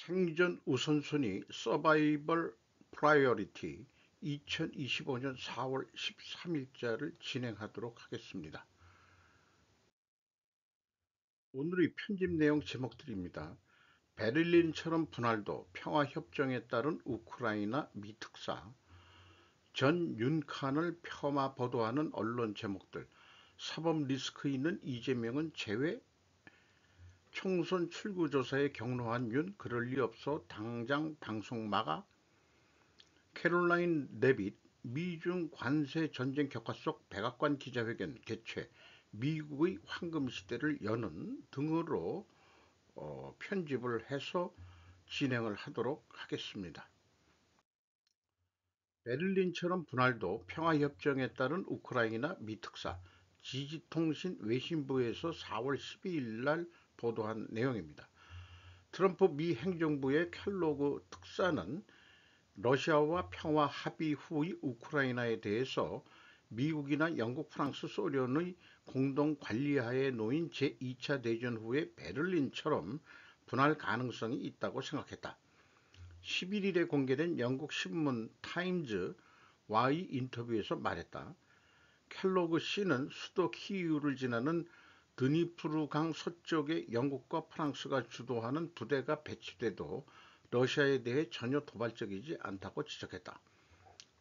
생존 우선순위 서바이벌 프라이어리티 2025년 4월 13일자를 진행하도록 하겠습니다. 오늘의 편집 내용 제목들입니다. 베를린처럼 분할도 평화협정에 따른 우크라이나 미 특사, 전 윤칸을 폄하 보도하는 언론 제목들, 사법 리스크 있는 이재명은 제외, 총선 출구조사에 경로한 윤, 그럴 리 없어 당장 방송 막아, 캐롤라인 레빗 미중 관세 전쟁 격화 속 백악관 기자회견 개최, 미국의 황금 시대를 여는 등으로 편집을 해서 진행을 하도록 하겠습니다. 베를린처럼 분할도 평화협정에 따른 우크라이나 미 특사, 지지통신 외신부에서 4월 12일 날 보도한 내용입니다. 트럼프 미 행정부의 켈로그 특사는 러시아와 평화 합의 후의 우크라이나에 대해서 미국이나 영국, 프랑스, 소련의 공동 관리하에 놓인 제2차 대전 후의 베를린처럼 분할 가능성이 있다고 생각했다. 11일에 공개된 영국 신문 타임즈와의 인터뷰에서 말했다. 켈로그 씨는 수도 키이우를 지나는 드니프르강 서쪽에 영국과 프랑스가 주도하는 부대가 배치돼도 러시아에 대해 전혀 도발적이지 않다고 지적했다.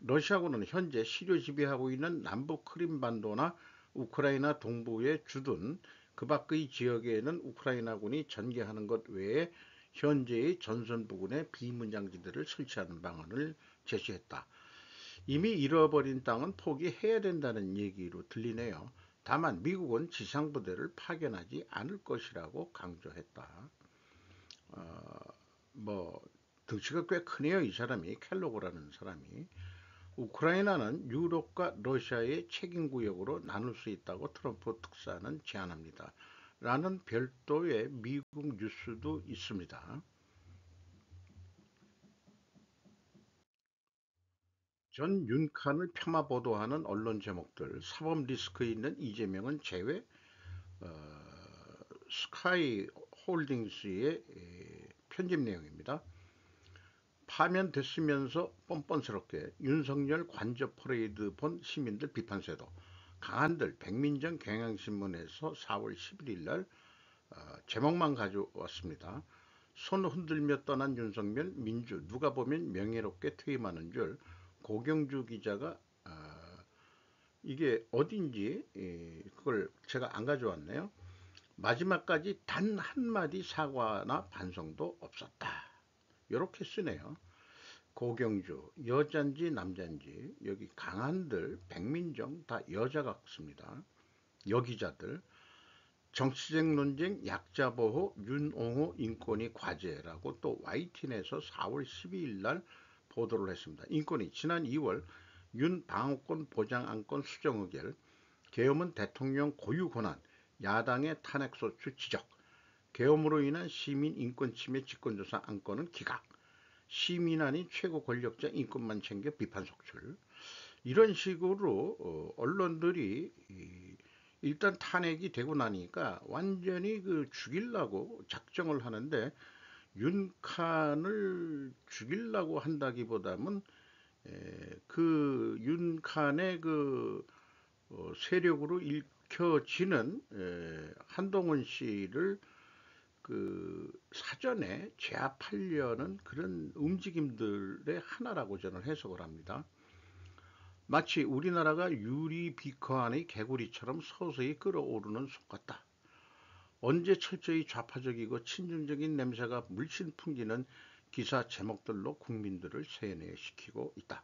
러시아군은 현재 시료 지배하고 있는 남북 크림반도나 우크라이나 동부에 주둔 그 밖의 지역에는 우크라이나군이 전개하는 것 외에 현재의 전선 부근에 비문장지대를 설치하는 방안을 제시했다. 이미 잃어버린 땅은 포기해야 된다는 얘기로 들리네요. 다만 미국은 지상부대를 파견하지 않을 것이라고 강조했다. 뭐 덩치가 꽤 크네요. 이 사람이, 켈로그라는 사람이. 우크라이나는 유럽과 러시아의 책임구역으로 나눌 수 있다고 트럼프 특사는 제안합니다. 라는 별도의 미국 뉴스도 있습니다. 전 윤칸을 폄하 보도하는 언론 제목들, 사법 리스크 있는 이재명은 제외, 스카이 홀딩스의 편집 내용입니다. 파면됐으면서 뻔뻔스럽게 윤석열 관저 퍼레이드 본 시민들 비판 쇄도, 강한들 백민정 경향신문에서 4월 11일 날 제목만 가져왔습니다. 손 흔들며 떠난 윤석열, 민주 누가 보면 명예롭게 퇴임하는 줄. 고경주 기자가 이게 어딘지 그걸 제가 안 가져왔네요. 마지막까지 단 한마디 사과나 반성도 없었다. 이렇게 쓰네요. 고경주, 여잔지 남잔지, 여기 강한들, 백민정 다 여자 같습니다. 여기자들. 정치적 논쟁, 약자 보호, 윤옹호 인권위 과제라고 또 YTN에서 4월 12일 날 보도를 했습니다. 인권위 지난 2월 윤 방어권 보장 안건 수정 의결, 계엄은 대통령 고유 권한, 야당의 탄핵소추 지적, 계엄으로 인한 시민 인권 침해 직권조사 안건은 기각, 시민 아닌 최고 권력자 인권만 챙겨 비판 속출. 이런 식으로 언론들이 일단 탄핵이 되고 나니까 완전히 그 죽이려고 작정을 하는데, 윤칸을 죽이려고 한다기보다는 그 윤칸의 그 세력으로 읽혀지는 한동훈 씨를 그 사전에 제압하려는 그런 움직임들의 하나라고 저는 해석을 합니다. 마치 우리나라가 유리 비커 안의 개구리처럼 서서히 끓어오르는 속 같다. 언제 철저히 좌파적이고 친중적인 냄새가 물씬 풍기는 기사 제목들로 국민들을 세뇌시키고 있다.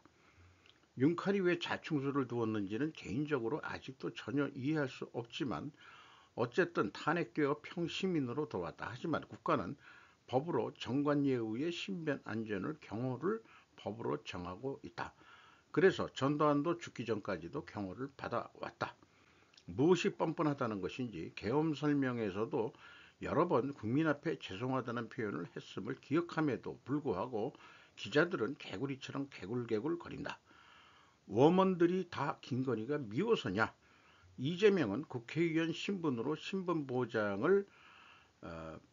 윤칼이 왜 자충수를 두었는지는 개인적으로 아직도 전혀 이해할 수 없지만 어쨌든 탄핵되어 평시민으로 돌아왔다. 하지만 국가는 법으로 정관예에 의해 신변 안전을 경호를 법으로 정하고 있다. 그래서 전두환도 죽기 전까지도 경호를 받아왔다. 무엇이 뻔뻔하다는 것인지 계엄 설명에서도 여러 번 국민 앞에 죄송하다는 표현을 했음을 기억함에도 불구하고 기자들은 개구리처럼 개굴개굴 거린다. 워먼들이 다 김건희가 미워서냐? 이재명은 국회의원 신분으로 신분 보장을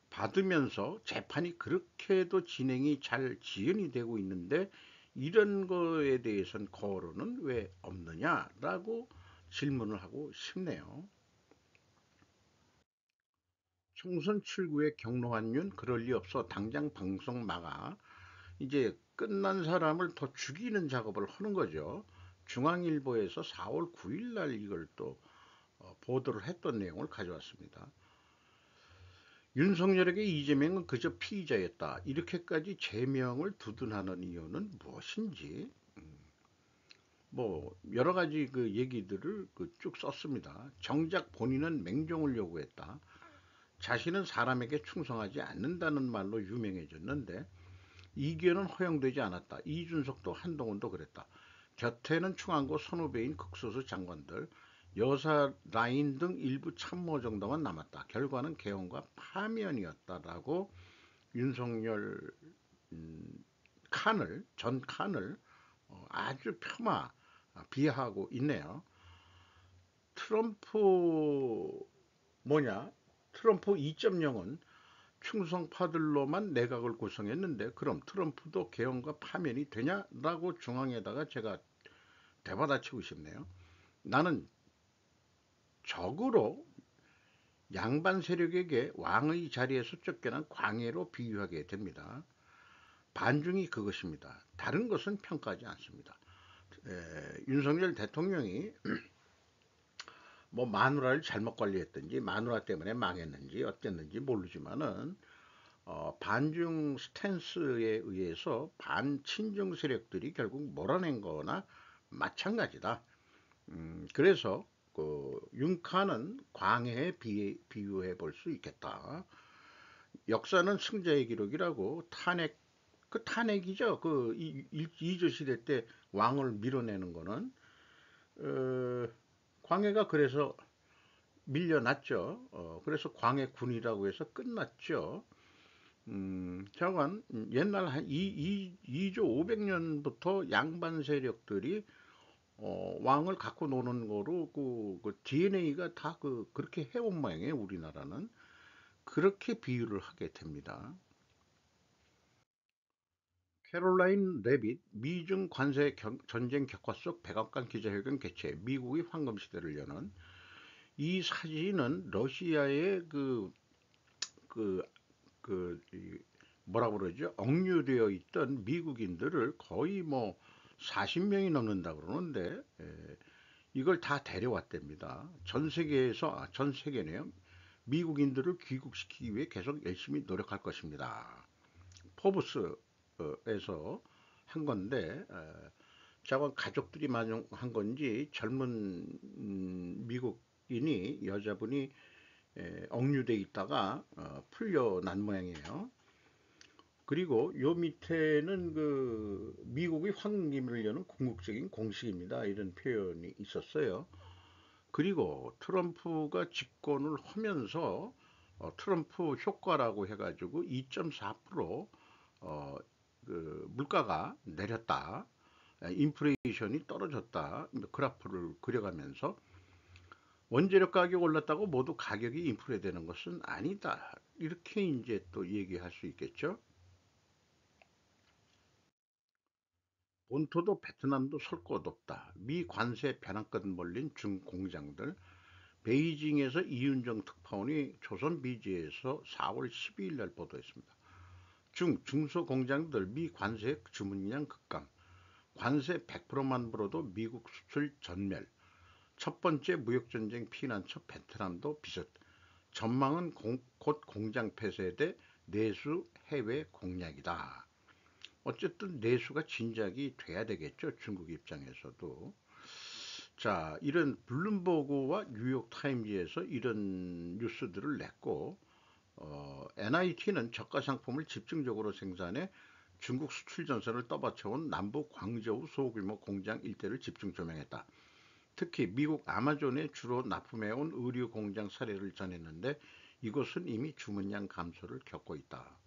받으면서 재판이 그렇게도 진행이 잘 지연이 되고 있는데 이런 거에 대해서는 거론은 왜 없느냐라고 질문을 하고 싶네요. 총선 출구의 경로한윤 그럴 리 없어 당장 방송 막아 이제 끝난 사람을 더 죽이는 작업을 하는 거죠. 중앙일보에서 4월 9일 날 이걸 또 보도를 했던 내용을 가져왔습니다. 윤석열에게 이재명은 그저 피의자였다. 이렇게까지 제명을 두둔하는 이유는 무엇인지 뭐 여러 가지 그 얘기들을 쭉 썼습니다. 정작 본인은 맹종을 요구했다. 자신은 사람에게 충성하지 않는다는 말로 유명해졌는데 이견은 허용되지 않았다. 이준석도 한동훈도 그랬다. 곁에는 충안고 선후배인 극소수 장관들, 여사 라인 등 일부 참모 정도만 남았다. 결과는 개헌과 파면이었다라고 윤석열 전 칸을 아주 폄하 비하하고 있네요. 트럼프 뭐냐? 트럼프 2.0은 충성파들로만 내각을 구성했는데 그럼 트럼프도 개헌과 파면이 되냐라고 중앙에다가 제가 대받아치고 싶네요. 나는 적으로 양반 세력에게 왕의 자리에서 쫓겨난 광해로 비유하게 됩니다. 반중이 그것입니다. 다른 것은 평가하지 않습니다. 윤석열 대통령이 뭐 마누라를 잘못 관리했든지 마누라 때문에 망했는지 어땠는지 모르지만은 반중 스탠스에 의해서 반친중 세력들이 결국 몰아낸 거나 마찬가지다. 그래서 그 윤카는 광해에 비유해 볼 수 있겠다. 역사는 승자의 기록이라고 탄핵이죠. 그 이조 시대 때 왕을 밀어내는 거는 어, 광해가 그래서 밀려났죠. 그래서 광해군이라고 해서 끝났죠. 저건 옛날 한 2조 500년부터 양반 세력들이 왕을 갖고 노는 거로 그 DNA가 다 그렇게 해온 모양이에요. 우리나라는 그렇게 비유를 하게 됩니다. 캐롤라인 레빗 미중 관세 전쟁 격화 속 백악관 기자회견 개최 미국의 황금 시대를 여는 이 사진은 러시아의 그, 뭐라 그러죠? 억류되어 있던 미국인들을 거의 뭐 40명이 넘는다 그러는데 이걸 다 데려왔답니다. 전 세계네요. 미국인들을 귀국시키기 위해 계속 열심히 노력할 것입니다. 포브스에서 한 건데 저건 가족들이 한 건지 젊은 미국인이 여자분이 억류돼 있다가 풀려난 모양이에요. 그리고 요 밑에는 그 미국의 황금기밀을 여는 궁극적인 공식입니다. 이런 표현이 있었어요. 그리고 트럼프가 집권을 하면서 트럼프 효과라고 해가지고 2.4% 그 물가가 내렸다. 인플레이션이 떨어졌다. 그래프를 그려가면서 원재료 가격 올랐다고 모두 가격이 인플레되는 것은 아니다. 이렇게 이제 또 얘기할 수 있겠죠. 본토도 베트남도 설 곳 없다. 미 관세 벼랑끝 몰린 중공장들. 베이징에서 이윤정 특파원이 조선비지에서 4월 12일 날 보도했습니다. 중소공장들 미 관세 주문량 급감. 관세 100%만 불어도 미국 수출 전멸. 첫 번째 무역전쟁 피난처 베트남도 비슷. 전망은 곧 공장 폐쇄돼 내수 해외 공략이다. 어쨌든 내수가 진작이 돼야 되겠죠. 중국 입장에서도. 자, 이런 블룸버그와 뉴욕 타임즈에서 이런 뉴스들을 냈고 NIT는 저가 상품을 집중적으로 생산해 중국 수출 전선을 떠받쳐온 남부 광저우 소규모 공장 일대를 집중 조명했다. 특히 미국 아마존에 주로 납품해온 의류 공장 사례를 전했는데 이곳은 이미 주문량 감소를 겪고 있다.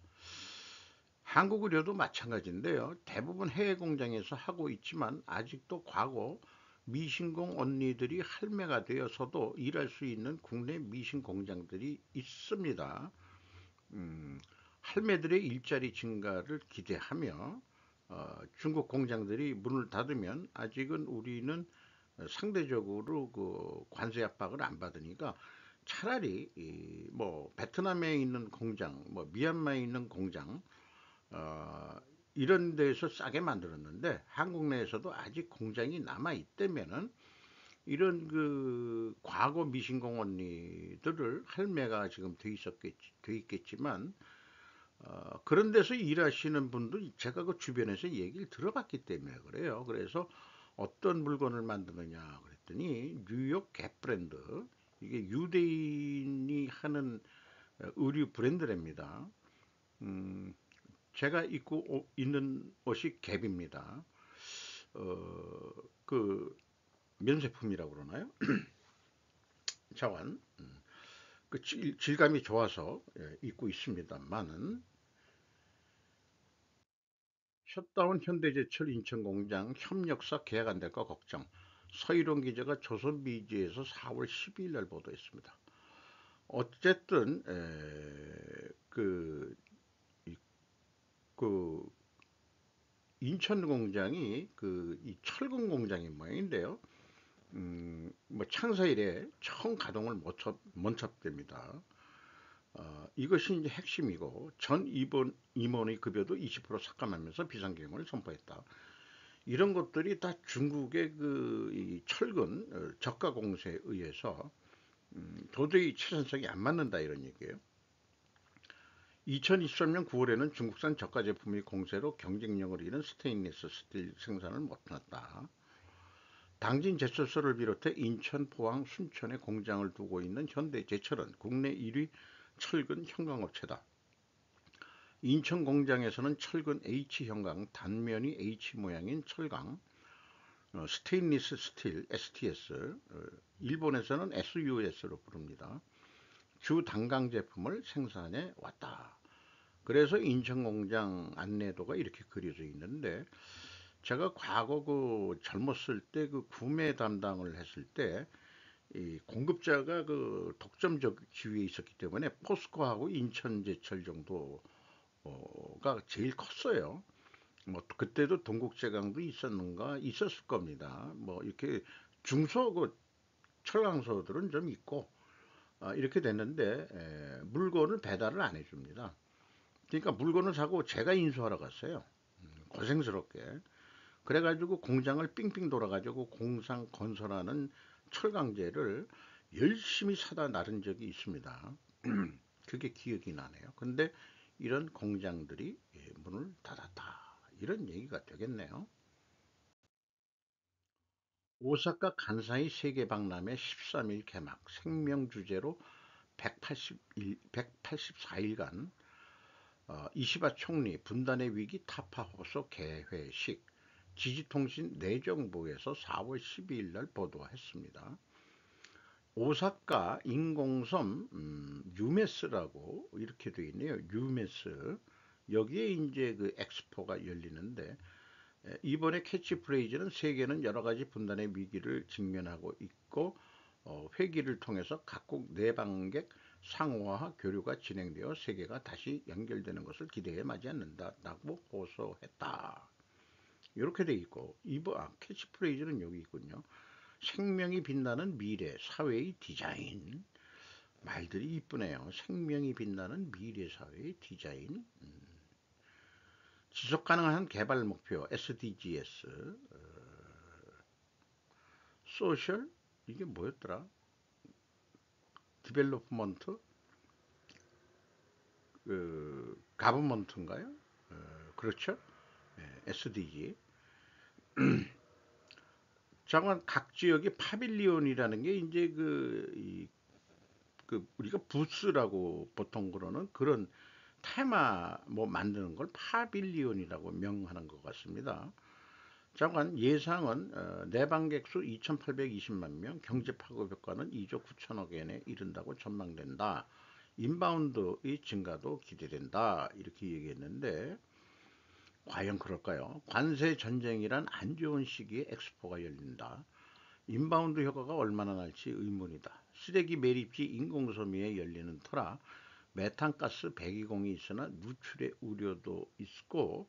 한국 의료도 마찬가지인데요. 대부분 해외 공장에서 하고 있지만 아직도 과거 미신공 언니들이 할매가 되어서도 일할 수 있는 국내 미신 공장들이 있습니다. 할매들의 일자리 증가를 기대하며 중국 공장들이 문을 닫으면 아직은 우리는 상대적으로 그 관세 압박을 안 받으니까 차라리 뭐 베트남에 있는 공장, 뭐 미얀마에 있는 공장 어, 이런 데에서 싸게 만들었는데 한국 내에서도 아직 공장이 남아 있다면은 이런 그 과거 미신공원리들을 할매가 지금 돼 있겠지만 그런 데서 일하시는 분들 제가 그 주변에서 얘기를 들어봤기 때문에 그래요. 그래서 어떤 물건을 만드느냐 그랬더니 뉴욕 갭 브랜드 이게 유대인이 하는 의류 브랜드랍니다. 음, 제가 입고 있는 옷이 갭입니다. 어, 그 면세품이라고 그러나요? 자완. 그 질감이 좋아서 입고 있습니다만은 셧다운 현대제철 인천공장 협력사 계약 안 될까 걱정. 서일원 기자가 조선비지에서 4월 12일 날 보도했습니다. 어쨌든 그 인천 공장이 그 이 철근 공장이 모양인데요. 뭐 창사 이래 처음 가동을 멈췄답니다. 이것이 이제 핵심이고 전 임원의 급여도 20% 삭감하면서 비상경영을 선포했다. 이런 것들이 다 중국의 그이 철근 저가 공세에 의해서 도저히 최선성이 안 맞는다 이런 얘기예요. 2023년 9월에는 중국산 저가 제품의 공세로 경쟁력을 잃은 스테인리스 스틸 생산을 못했다. 당진 제철소를 비롯해 인천, 포항, 순천에 공장을 두고 있는 현대제철은 국내 1위 철근 형광업체다. 인천 공장에서는 철근 H형광, 단면이 H 모양인 철강, 스테인리스 스틸 STS, 일본에서는 SUS로 부릅니다. 주 단강 제품을 생산해 왔다. 그래서 인천 공장 안내도가 이렇게 그려져 있는데 제가 과거 그 젊었을 때 그 구매 담당을 했을 때 이 공급자가 그 독점적 지위에 있었기 때문에 포스코하고 인천제철 정도가 제일 컸어요. 뭐 그때도 동국제강도 있었는가 있었을 겁니다. 뭐 이렇게 중소 그 철강소들은 좀 있고 이렇게 됐는데 물건을 배달을 안 해줍니다. 그러니까 물건을 사고 제가 인수하러 갔어요. 고생스럽게. 그래가지고 공장을 삥삥 돌아가지고 공상 건설하는 철강제를 열심히 사다 나른 적이 있습니다. 그게 기억이 나네요. 근데 이런 공장들이 문을 닫았다. 이런 얘기가 되겠네요. 오사카 간사이 세계박람회 13일 개막 생명 주제로 184일간 이시바 총리 분단의 위기 타파 호소 개회식 지지통신 내정부에서 4월 12일 날 보도했습니다. 오사카 인공섬 유메스라고 이렇게 되어 있네요. 유메스 여기에 이제 그 엑스포가 열리는데 이번에 캐치프레이즈는 세계는 여러 가지 분단의 위기를 직면하고 있고 회기를 통해서 각국 내방객 상호화 교류가 진행되어 세계가 다시 연결되는 것을 기대해 마지 않는다라고 호소했다. 이렇게 돼 있고 이번 캐치프레이즈는 여기 있군요. 생명이 빛나는 미래 사회의 디자인 말들이 이쁘네요. 생명이 빛나는 미래 사회의 디자인 지속 가능한 개발 목표 SDGs 소셜 이게 뭐였더라? 디벨롭먼트 그 가버먼트인가요? 그렇죠? SDG 장관 각 지역의 파빌리온이라는 게 이제 그 우리가 부스라고 보통 그러는 그런 테마 뭐 만드는 걸 파빌리온이라고 명하는 것 같습니다. 장관 예상은 내방객 수 2,820만 명, 경제 파급 효과는 2조 9천억 엔에 이른다고 전망된다. 인바운드의 증가도 기대된다. 이렇게 얘기했는데 과연 그럴까요? 관세 전쟁이란 안 좋은 시기에 엑스포가 열린다. 인바운드 효과가 얼마나 날지 의문이다. 쓰레기 매립지 인공섬유에 열리는 터라 메탄가스 배기공이 있으나 누출의 우려도 있고,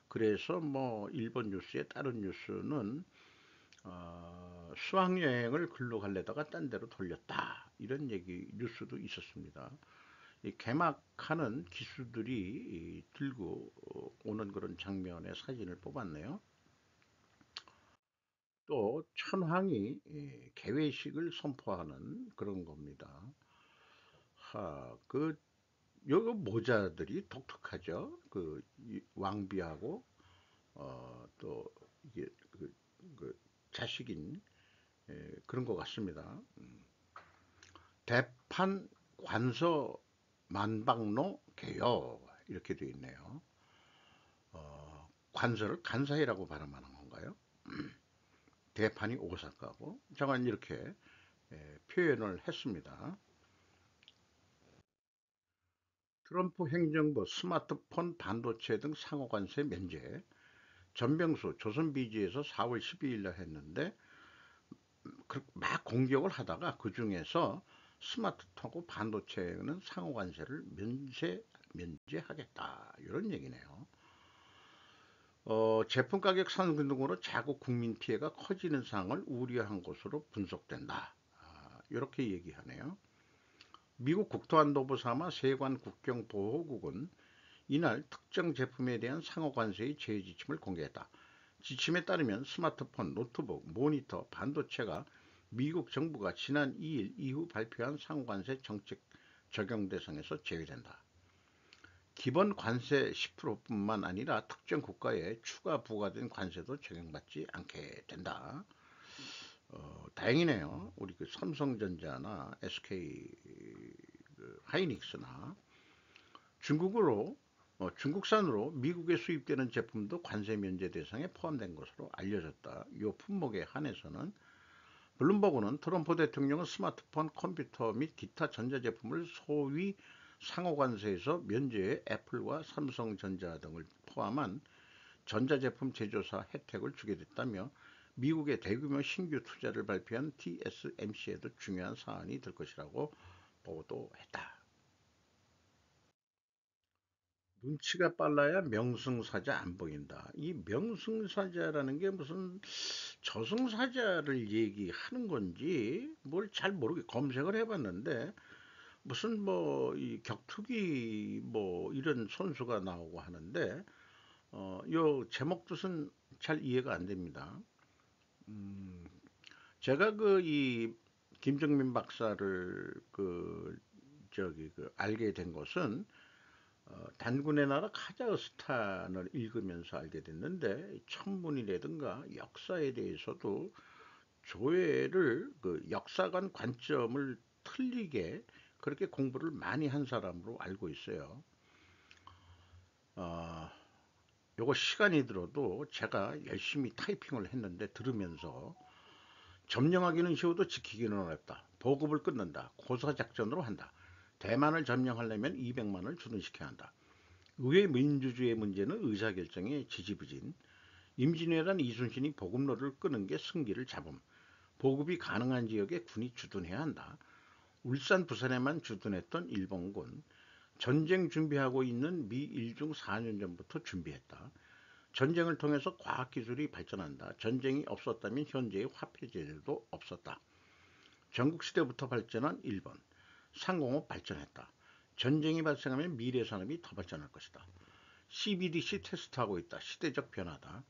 그래서 뭐 일본 뉴스에 다른 뉴스는 수학여행을 글로 갈래다가 딴 데로 돌렸다, 이런 얘기 뉴스도 있었습니다. 이 개막하는 기수들이 들고 오는 그런 장면의 사진을 뽑았네요. 또 천황이 개회식을 선포하는 그런 겁니다. 요거 모자들이 독특하죠. 왕비하고 또 이게 그 자식인 그런 것 같습니다. 대판 관서 만방로 개요, 이렇게 되어 있네요. 관서를 간사이라고 발음하는 건가요? 대판이 오사카고, 잠깐 이렇게 표현을 했습니다. 트럼프 행정부 스마트폰, 반도체 등 상호관세 면제. 전병수 조선비지에서 4월 12일 날 했는데, 막 공격을 하다가 그 중에서 스마트폰하고 반도체는 상호관세를 면제하겠다, 이런 얘기네요. 제품 가격 상승 등으로 자국 국민 피해가 커지는 상황을 우려한 것으로 분석된다, 이렇게 얘기하네요. 미국 국토안보부 산하 세관 국경보호국은 이날 특정 제품에 대한 상호관세의 제휴 지침을 공개했다. 지침에 따르면 스마트폰, 노트북, 모니터, 반도체가 미국 정부가 지난 2일 이후 발표한 상호관세 정책 적용 대상에서 제외된다. 기본 관세 10%뿐만 아니라 특정 국가에 추가 부과된 관세도 적용받지 않게 된다. 다행이네요. 우리 삼성전자나 SK 하이닉스나 중국산으로 미국에 수입되는 제품도 관세 면제 대상에 포함된 것으로 알려졌다. 이 품목에 한해서는 블룸버그는 트럼프 대통령은 스마트폰, 컴퓨터 및 기타 전자제품을 소위 상호관세에서 면제해 애플과 삼성전자 등을 포함한 전자제품 제조사 혜택을 주게 됐다며, 미국의 대규모 신규 투자를 발표한 TSMC에도 중요한 사안이 될 것이라고 보도했다. 눈치가 빨라야 명승사자 안 보인다. 이 명승사자라는 게 무슨 저승사자를 얘기하는 건지 뭘 잘 모르게 검색을 해봤는데, 무슨 뭐 이 격투기 뭐 이런 선수가 나오고 하는데, 요 제목 뜻은 잘 이해가 안 됩니다. 음, 제가 이 김정민 박사를 알게 된 것은 단군의 나라 카자흐스탄을 읽으면서 알게 됐는데, 천문이라든가 역사에 대해서도 조회를 역사관 관점을 틀리게 그렇게 공부를 많이 한 사람으로 알고 있어요. 어, 요거 시간이 들어도 제가 열심히 타이핑을 했는데, 들으면서 점령하기는 쉬워도 지키기는 어렵다. 보급을 끊는다. 고사작전으로 한다. 대만을 점령하려면 200만을 주둔시켜야 한다. 의회 민주주의 문제는 의사결정에 지지부진. 임진왜란 이순신이 보급로를 끄는 게 승기를 잡음. 보급이 가능한 지역에 군이 주둔해야 한다. 울산, 부산에만 주둔했던 일본군. 전쟁 준비하고 있는 미 일중 4년 전부터 준비했다. 전쟁을 통해서 과학기술이 발전한다. 전쟁이 없었다면 현재의 화폐제도도 없었다. 전국시대부터 발전한 일본. 상공업 발전했다. 전쟁이 발생하면 미래산업이 더 발전할 것이다. CBDC 테스트하고 있다. 시대적 변화다.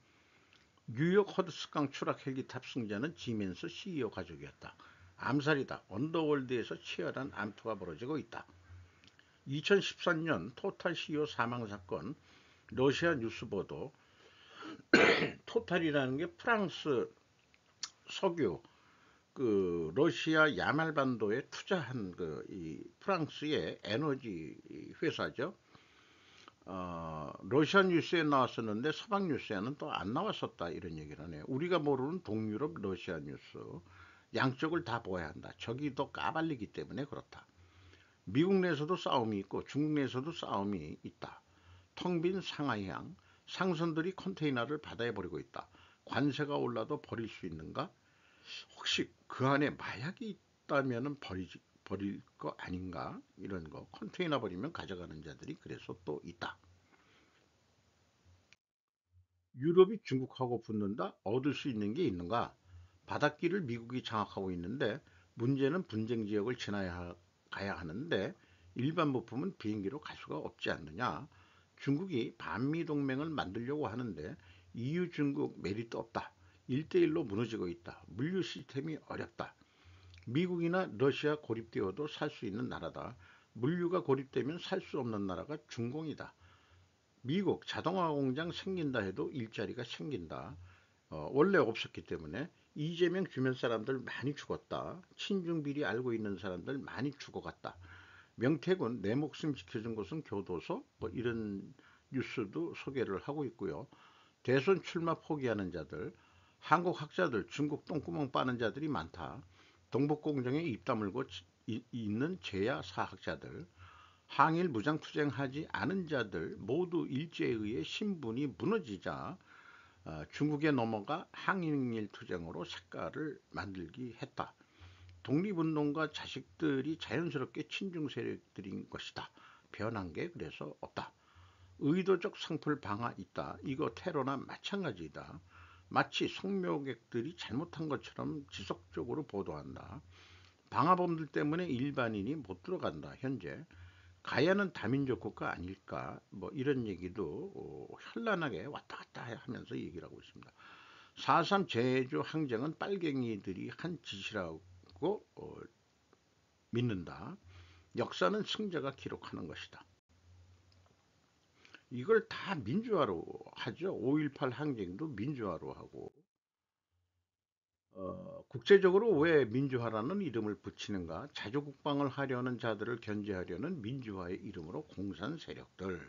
뉴욕 허드스강 추락 헬기 탑승자는 지멘스 CEO 가족이었다. 암살이다. 언더월드에서 치열한 암투가 벌어지고 있다. 2013년 토탈 CEO 사망 사건, 러시아 뉴스 보도. 토탈이라는 게 프랑스 석유, 러시아 야말반도에 투자한 이 프랑스의 에너지 회사죠. 러시아 뉴스에 나왔었는데 서방 뉴스에는 또 안 나왔었다, 이런 얘기를 하네요. 우리가 모르는 동유럽 러시아 뉴스, 양쪽을 다 보아야 한다. 적이 더 까발리기 때문에 그렇다. 미국 내에서도 싸움이 있고 중국 내에서도 싸움이 있다. 텅 빈 상하이항, 상선들이 컨테이너를 바다에 버리고 있다. 관세가 올라도 버릴 수 있는가? 혹시 그 안에 마약이 있다면 버릴 거 아닌가, 이런 거. 컨테이너 버리면 가져가는 자들이 그래서 또 있다. 유럽이 중국하고 붙는다? 얻을 수 있는 게 있는가? 바닷길을 미국이 장악하고 있는데 문제는 분쟁 지역을 지나야 가야 하는데 일반 부품은 비행기로 갈 수가 없지 않느냐? 중국이 반미 동맹을 만들려고 하는데 EU 중국 메리트 없다. 1대1로 무너지고 있다. 물류 시스템이 어렵다. 미국이나 러시아 고립되어도 살 수 있는 나라다. 물류가 고립되면 살 수 없는 나라가 중공이다. 미국 자동화 공장 생긴다 해도 일자리가 생긴다. 원래 없었기 때문에 이재명 주변 사람들 많이 죽었다. 친중 비리 알고 있는 사람들 많이 죽어갔다. 명태군 내 목숨 지켜준 곳은 교도소, 뭐 이런 뉴스도 소개를 하고 있고요. 대선 출마 포기하는 자들, 한국 학자들 중국 똥구멍 빠는 자들이 많다. 동북공정에 입 다물고 있는 제야 사학자들, 항일 무장투쟁하지 않은 자들 모두 일제에 의해 신분이 무너지자 중국에 넘어가 항일 투쟁으로 색깔을 만들기 했다. 독립운동가 자식들이 자연스럽게 친중 세력들인 것이다. 변한 게 그래서 없다. 의도적 상풀 방화 있다. 이거 테러나 마찬가지다. 마치 성묘객들이 잘못한 것처럼 지속적으로 보도한다. 방화범들 때문에 일반인이 못 들어간다. 현재 가야는 다민족 국가 아닐까, 뭐 이런 얘기도 현란하게 왔다 갔다 하면서 얘기를 하고 있습니다. 4.3 제주 항쟁은 빨갱이들이 한 짓이라고 믿는다. 역사는 승자가 기록하는 것이다. 이걸 다 민주화로 하죠. 5.18 항쟁도 민주화로 하고, 국제적으로 왜 민주화라는 이름을 붙이는가? 자주국방을 하려는 자들을 견제하려는 민주화의 이름으로 공산 세력들.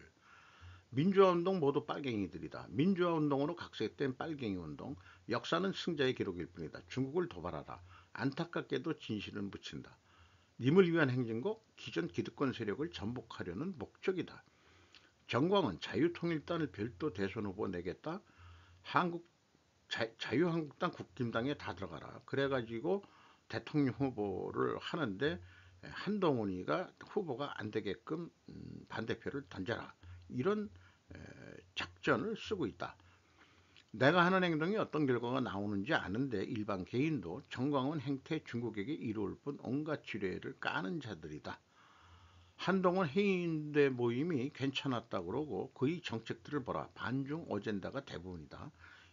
민주화운동 모두 빨갱이들이다. 민주화운동으로 각색된 빨갱이운동. 역사는 승자의 기록일 뿐이다. 중국을 도발하라. 안타깝게도 진실은 묻힌다. 님을 위한 행진곡, 기존 기득권 세력을 전복하려는 목적이다. 정광은 자유통일단을 별도 대선 후보 내겠다. 한국 자유한국당 국힘당에 다 들어가라. 그래가지고 대통령 후보를 하는데 한동훈이가 후보가 안 되게끔 반대표를 던져라. 이런 작전을 쓰고 있다. 내가 하는 행동이 어떤 결과가 나오는지 아는데 일반 개인도 정광훈 행태 중국에게 이로울 뿐 온갖 지뢰를 까는 자들이다. 한동훈 해인대 모임이 괜찮았다 그러고 그의 정책들을 보라. 반중 어젠다가 대부분이다.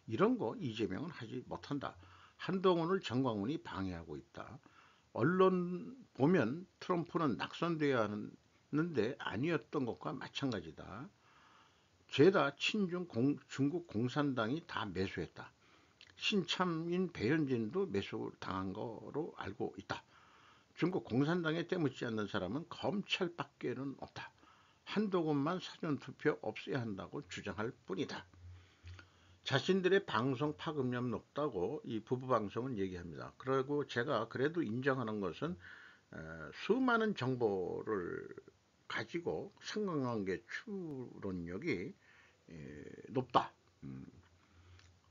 이런 거 이재명은 하지 못한다. 한동훈을 정광훈이 방해하고 있다. 언론 보면 트럼프는 낙선돼야 하는데 아니었던 것과 마찬가지다. 죄다 중국 공산당이 다 매수했다. 신참인 배현진도 매수당한 거로 알고 있다. 중국 공산당에 때묻지 않는 사람은 검찰밖에는 없다. 한동훈만 사전투표 없애야 한다고 주장할 뿐이다. 자신들의 방송 파급력 높다고 이 부부 방송은 얘기합니다. 그리고 제가 그래도 인정하는 것은 수많은 정보를 가지고 상관관계 추론력이 높다.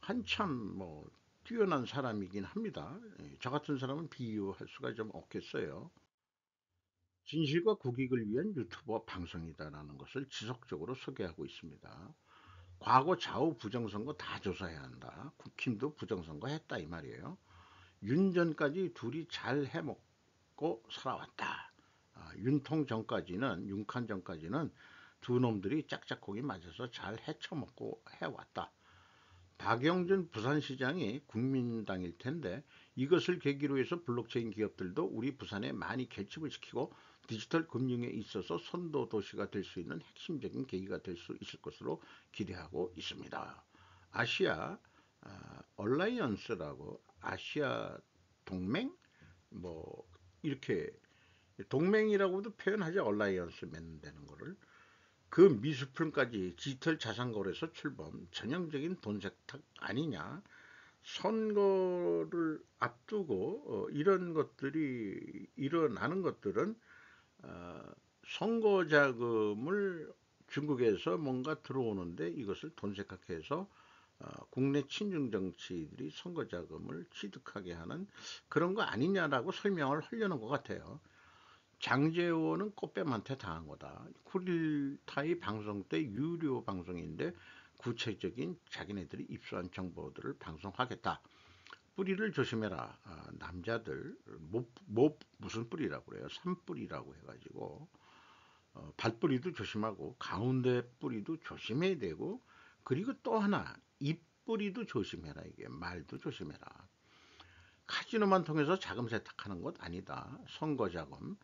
한참 뭐 뛰어난 사람이긴 합니다. 저 같은 사람은 비유할 수가 좀 없겠어요. 진실과 국익을 위한 유튜버 방송이다라는 것을 지속적으로 소개하고 있습니다. 과거 좌우 부정선거 다 조사해야 한다. 국힘도 부정선거 했다 이 말이에요. 윤 전까지 둘이 잘 해먹고 살아왔다. 윤통 전까지는 윤칸 전까지는 두 놈들이 짝짝고기 맞아서 잘 헤쳐먹고 해왔다. 박영준 부산시장이 국민당일 텐데 이것을 계기로 해서 블록체인 기업들도 우리 부산에 많이 결집을 시키고 디지털 금융에 있어서 선도 도시가 될 수 있는 핵심적인 계기가 될 수 있을 것으로 기대하고 있습니다. 아시아 얼라이언스라고 아시아 동맹 뭐 이렇게 동맹이라고도 표현하죠. 얼라이언스 맺는다는 거를. 그 미수품까지 디지털 자산거래소 출범 전형적인 돈 세탁 아니냐. 선거를 앞두고 이런 것들이 일어나는 것들은 어, 선거 자금을 중국에서 뭔가 들어오는데 이것을 돈 세탁해서 국내 친중 정치들이 선거 자금을 취득하게 하는 그런 거 아니냐라고 설명을 하려는 것 같아요. 장제원은 꽃뱀한테 당한 거다. 쿠릴타이 방송 때 유료 방송인데 구체적인 자기네들이 입수한 정보들을 방송하겠다. 뿌리를 조심해라. 남자들 무슨 뿌리라고 그래요? 산뿌리라고 해가지고 발뿌리도 조심하고 가운데 뿌리도 조심해야 되고, 그리고 또 하나 입뿌리도 조심해라. 이게 말도 조심해라. 카지노만 통해서 자금 세탁하는 것 아니다. 선거 자금,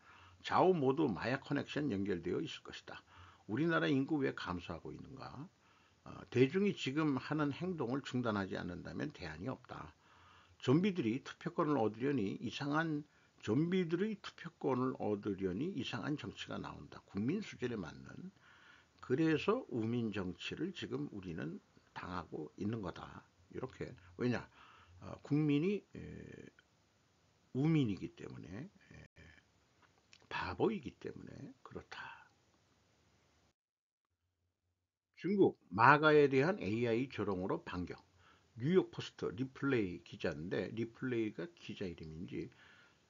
좌우 모두 마약 커넥션 연결되어 있을 것이다. 우리나라 인구 왜 감소하고 있는가? 대중이 지금 하는 행동을 중단하지 않는다면 대안이 없다. 좀비들이 투표권을 얻으려니 이상한 정치가 나온다. 국민 수준에 맞는. 그래서 우민 정치를 지금 우리는 당하고 있는 거다. 이렇게. 왜냐? 국민이 우민이기 때문에, 바보이기 때문에 그렇다. 중국 마가에 대한 AI 조롱으로 반격. 뉴욕 포스트 리플레이 기자인데, 리플레이가 기자 이름인지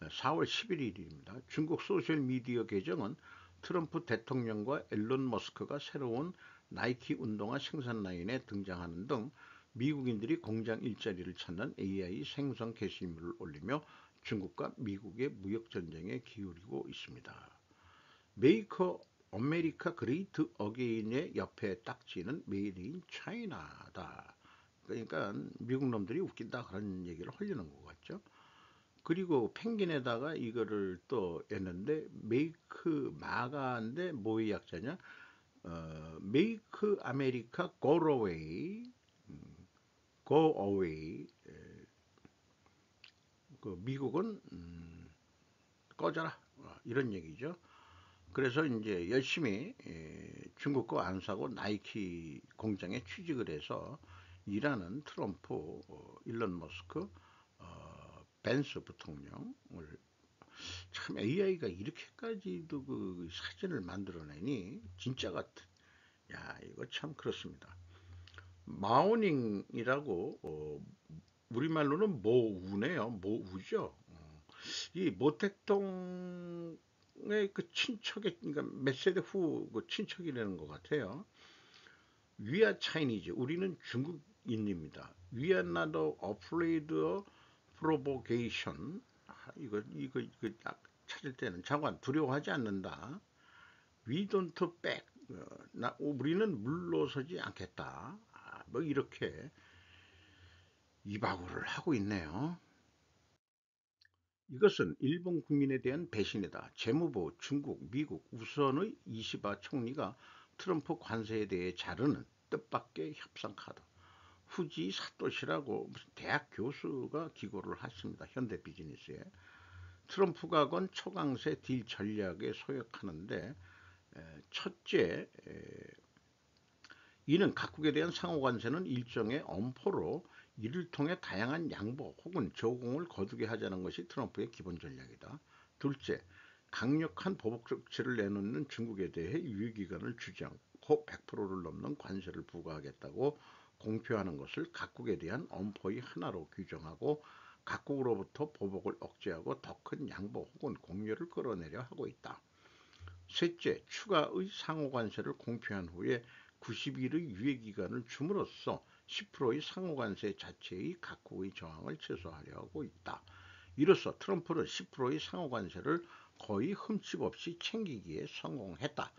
4월 11일입니다. 중국 소셜미디어 계정은 트럼프 대통령과 일론 머스크가 새로운 나이키 운동화 생산 라인에 등장하는 등 미국인들이 공장 일자리를 찾는 AI 생성 게시물을 올리며 중국과 미국의 무역 전쟁에 기울이고 있습니다. 메이커 아메리카 그레이트 어게인의 옆에 딱지는 메이드 인 차이나다. 그러니까 미국 놈들이 웃긴다 그런 얘기를 하려는 것 같죠. 그리고 펭귄에다가 이거를 또 했는데, 메이크 마가인데 뭐의 약자냐? 메이크 아메리카 go away, go away. 그 미국은 꺼져라, 이런 얘기죠. 그래서 이제 열심히 중국 거 안 사고 나이키 공장에 취직을 해서 일하는 트럼프, 일론 머스크, 벤스 부통령을, 참 AI가 이렇게까지도 그 사진을 만들어내니 진짜 같은. 야, 이거 참 그렇습니다. 마오닝이라고, 우리말로는 모우네요. 모우죠. 이 모택동의 그 친척의, 그러니까 몇 세대 후 그 친척이라는 것 같아요. We are Chinese. 우리는 중국인입니다. We are not afraid of provocation. 이거 찾을 때는 장관 두려워하지 않는다. We don't back. 우리는 물러서지 않겠다. 뭐 이렇게 이바구를 하고 있네요. 이것은 일본 국민에 대한 배신이다. 재무부, 중국, 미국, 우선의 이시바 총리가 트럼프 관세에 대해 자르는 뜻밖의 협상 카드. 후지 사토시라고 무슨 대학 교수가 기고를 했습니다. 현대 비즈니스에. 트럼프가 건 초강세 딜 전략에 소역하는데, 첫째, 이는 각국에 대한 상호관세는 일종의 엄포로 이를 통해 다양한 양보 혹은 조공을 거두게 하자는 것이 트럼프의 기본 전략이다. 둘째, 강력한 보복 조치를 내놓는 중국에 대해 유예기간을 주지 않고 100%를 넘는 관세를 부과하겠다고 공표하는 것을 각국에 대한 엄포의 하나로 규정하고 각국으로부터 보복을 억제하고 더 큰 양보 혹은 공유를 끌어내려 하고 있다. 셋째, 추가의 상호관세를 공표한 후에 90일의 유예기간을 줌으로써 10%의 상호관세 자체의 각국의 저항을 최소화하려 하고 있다. 이로써 트럼프는 10%의 상호관세를 거의 흠집없이 챙기기에 성공했다.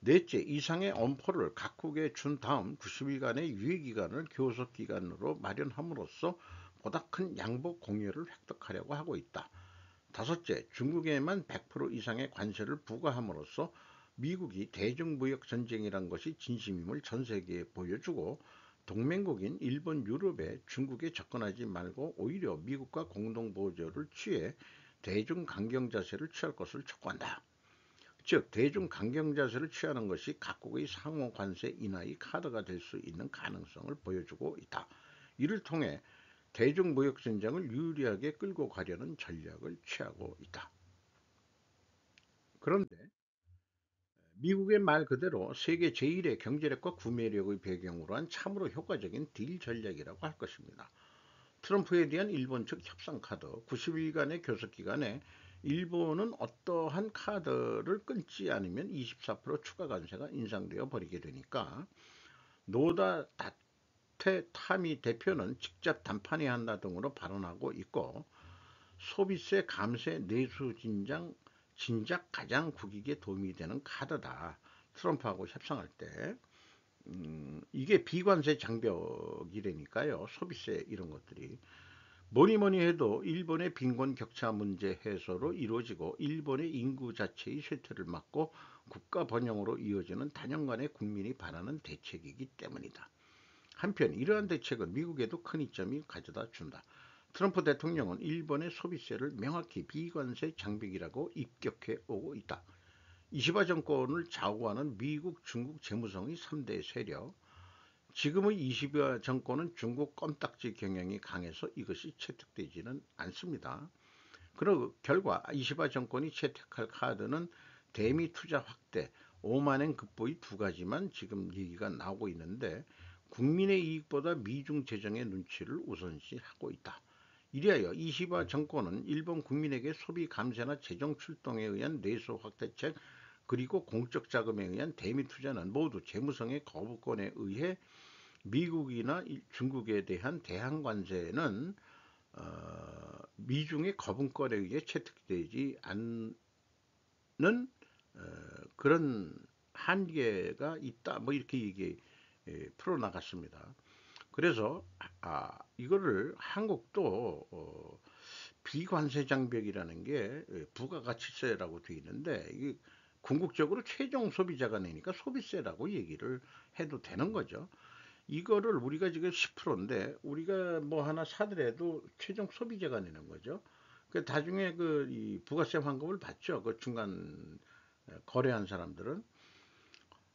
넷째, 이상의 엄포를 각국에 준 다음 90일간의 유예기간을 교섭기간으로 마련함으로써 보다 큰 양보 공유를 획득하려고 하고 있다. 다섯째, 중국에만 100% 이상의 관세를 부과함으로써 미국이 대중무역 전쟁이란 것이 진심임을 전 세계에 보여주고 동맹국인 일본, 유럽에 중국에 접근하지 말고 오히려 미국과 공동보조를 취해 대중강경 자세를 취할 것을 촉구한다. 즉 대중강경 자세를 취하는 것이 각국의 상호관세 인하의 카드가 될 수 있는 가능성을 보여주고 있다. 이를 통해 대중무역전쟁을 유리하게 끌고 가려는 전략을 취하고 있다. 그런데 미국의 말 그대로 세계 제1의 경제력과 구매력의 배경으로 한 참으로 효과적인 딜 전략이라고 할 것입니다. 트럼프에 대한 일본 측 협상 카드, 90일간의 교섭 기간에 일본은 어떠한 카드를 끊지 않으면 24% 추가 관세가 인상되어 버리게 되니까 노다 다테 타미 대표는 직접 담판해야 한다 등으로 발언하고 있고, 소비세 감세 내수 진작 가장 국익에 도움이 되는 카드다. 트럼프하고 협상할 때 이게 비관세 장벽이라니까요. 소비세 이런 것들이 뭐니 뭐니 해도 일본의 빈곤 격차 문제 해소로 이루어지고 일본의 인구 자체의 쇠퇴를 막고 국가 번영으로 이어지는 단연간의 국민이 바라는 대책이기 때문이다. 한편 이러한 대책은 미국에도 큰 이점이 가져다 준다. 트럼프 대통령은 일본의 소비세를 명확히 비관세 장벽이라고 입격해 오고 있다. 이시바 정권을 좌우하는 미국, 중국 재무성의 3대 세력. 지금의 이시바 정권은 중국 껌딱지 경영이 강해서 이것이 채택되지는 않습니다. 그 결과 이시바 정권이 채택할 카드는 대미 투자 확대, 5만엔 급보의 두 가지만 지금 얘기가 나오고 있는데, 국민의 이익보다 미중 재정의 눈치를 우선시하고 있다. 이리하여 이시바 정권은 일본 국민에게 소비 감세나 재정 출동에 의한 내수 확대책, 그리고 공적 자금에 의한 대미 투자는 모두 재무성의 거부권에 의해 미국이나 중국에 대한 대항 관세는 미중의 거부권에 의해 채택되지 않는 그런 한계가 있다. 뭐 이렇게 얘기 풀어나갔습니다. 그래서 이거를 한국도 비관세 장벽이라는 게 부가가치세라고 되어 있는데, 이게 궁극적으로 최종 소비자가 내니까 소비세라고 얘기를 해도 되는 거죠. 이거를 우리가 지금 10%인데 우리가 뭐 하나 사더라도 최종 소비자가 내는 거죠. 그 나중에 이 부가세 환급을 받죠. 그 중간 거래한 사람들은.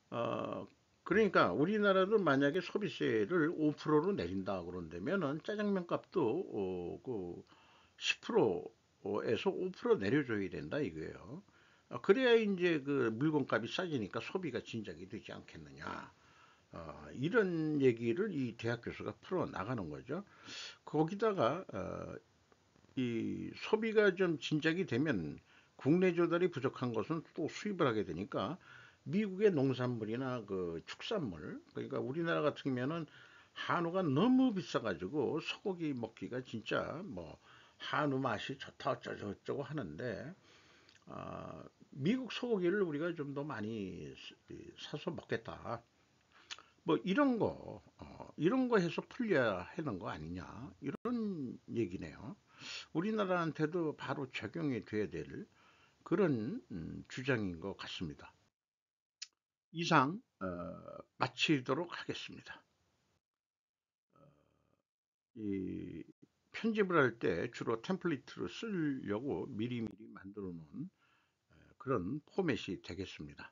어, 그러니까 우리나라도 만약에 소비세를 5%로 내린다 그런다면은 짜장면 값도 그 10%에서 5% 내려줘야 된다 이거예요. 그래야 이제 그 물건값이 싸지니까 소비가 진작이 되지 않겠느냐. 이런 얘기를 이 대학 교수가 풀어 나가는 거죠. 거기다가 이 소비가 좀 진작이 되면 국내 조달이 부족한 것은 또 수입을 하게 되니까 미국의 농산물이나 그 축산물, 그러니까 우리나라 같은 경우에는 한우가 너무 비싸가지고 소고기 먹기가 진짜 뭐 한우 맛이 좋다 어쩌고 하는데, 미국 소고기를 우리가 좀 더 많이 사서 먹겠다. 뭐 이런 거 해서 풀려야 하는 거 아니냐 이런 얘기네요. 우리나라한테도 바로 적용이 돼야 될 그런 주장인 것 같습니다. 이상 마치도록 하겠습니다. 이 편집을 할 때 주로 템플릿으로 쓰려고 미리미리 만들어 놓은 그런 포맷이 되겠습니다.